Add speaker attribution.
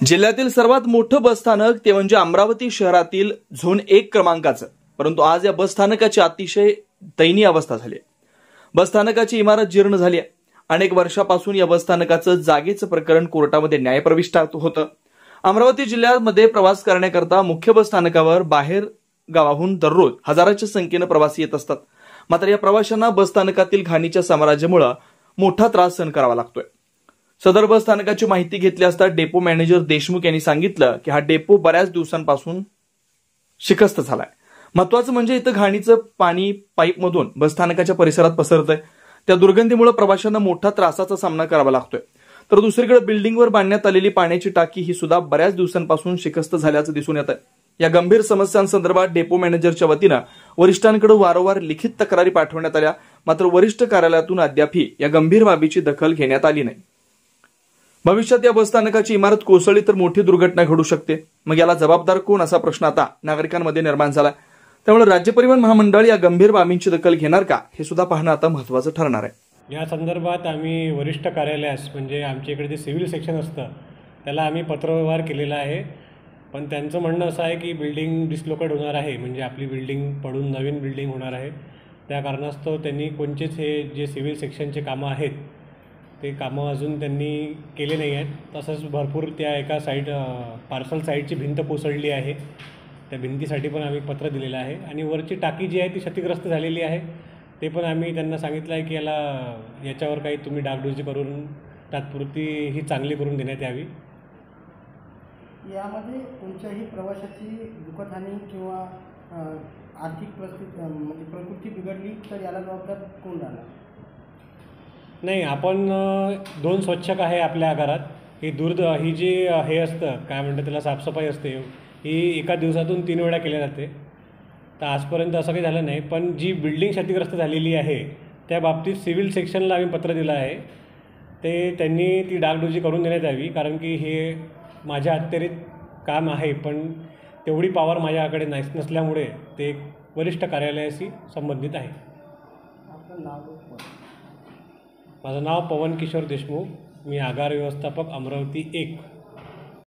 Speaker 1: जिल्ह्यातील सर्वात मोठं बसस्थानक ते म्हणजे अमरावती शहरातील झोन 1 क्रमांकाचं, परंतु आज या बसस्थानकाची अतिशय दयनीय अवस्था झाली आहे। बसस्थानकाची इमारत जीर्ण झाली आहे। अनेक वर्षापासून या बसस्थानकाचं जागेचं प्रकरण कोर्टामध्ये न्यायप्रविष्ट होतं। अमरावती जिल्ह्यामध्ये प्रवास करण्याकरता मुख्य बसस्थानकावर बाहेर गावाहून दररोज हजाराच्या संख्येने प्रवासी येत असतात। मात्र या प्रवाशांना बसस्थानकातील घाणीच्या साम्राज्यामुळे मोठा त्रास सहन करावा लागतोय। सदर बस स्थानकाची माहिती घेतली असता डेपो मॅनेजर देशमुख यांनी सांगितलं की हा डेपो बऱ्याच दिवसांपासून शिकस्त झालाय। महत्त्वाचं म्हणजे इथं घाणीचं पाणी पाईपमधून बसस्थानकाच्या परिसरात पसरतंय। त्या दुर्गंधीमुळे प्रवाशांना मोठा त्रासाचा सामना करावा लागतोय। तर दुसरीकडे बिल्डिंगवर बांधण्यात आलेली पाण्याची टाकी ही सुद्धा बऱ्याच दिवसांपासून शिकस्त झाल्याचं दिसून येत आहे। या गंभीर समस्यांसंदर्भात डेपो मॅनेजरच्या वतीनं वरिष्ठांकडे वारंवार लिखित तक्रारी पाठवण्यात आल्या, मात्र वरिष्ठ कार्यालयातून अद्यापही या गंभीर बाबीची दखल घेण्यात आली नाही। भविष्यात या बसस्थानकाची इमारत कोसळली तर मोठी दुर्घटना घडू शकते। मग याला जबाबदार कोण असा प्रश्न आता नागरिकांमध्ये निर्माण झाला। त्यामुळे राज्य परिवहन महामंडळ या गंभीर बाबींची दखल घेणार का हे सुद्धा पाहणं आता महत्त्वाचं ठरणार आहे।
Speaker 2: या संदर्भात आम्ही वरिष्ठ कार्यालयास म्हणजे आमच्या इकडे जे सिव्हिल सेक्शन असतं त्याला आम्ही पत्रव्यवहार केलेला आहे। पण त्यांचं म्हणणं असं आहे की बिल्डिंग डिस्लोकेट होणार आहे, म्हणजे आपली बिल्डिंग पडून नवीन बिल्डिंग होणार आहे। त्या कारणास्तव त्यांनी कोणतेच हे जे सिव्हिल सेक्शनचे कामं आहेत ते कामं अजून त्यांनी केले नाही आहेत। तसंच भरपूर त्या एका पार्सल साईडची भिंत कोसळली आहे, त्या भिंतीसाठी पण आम्ही पत्र दिलेलं आहे। आणि वरची टाकी जी आहे ती क्षतिग्रस्त झालेली आहे, ते पण आम्ही त्यांना सांगितलं आहे की याच्यावर काही तुम्ही डागडुजी करून तात्पुरती ही चांगली करून देण्यात यावी।
Speaker 3: यामध्ये कोणत्याही प्रवाशाची दुःखहानी किंवा आर्थिक परिस्थिती म्हणजे प्रकृती बिघडली तर याला जबाबदार कोण राहणार?
Speaker 2: नाही, आपण 2 स्वच्छक आहे आपल्या आगारात। ही जी हे असतं काय म्हणतात त्याला साफसफाई असते, ही एका दिवसातून 3 वेळा केली जाते। तर आजपर्यंत असं काही झालं नाही। पण जी बिल्डिंग क्षतिग्रस्त झालेली आहे त्या बाबतीत सिव्हिल सेक्शनला आम्ही पत्र दिलं आहे, ते त्यांनी ती डागडुजी करून देण्यात यावी। कारण की हे माझ्या अखत्यारीत काम आहे, पण तेवढी पॉवर माझ्याकडे नसल्यामुळे ते वरिष्ठ कार्यालयाशी संबंधित आहे।
Speaker 3: आपलं नाव?
Speaker 2: माझं नाव पवन किशोर देशमुख, मी आगार व्यवस्थापक अमरावती 1।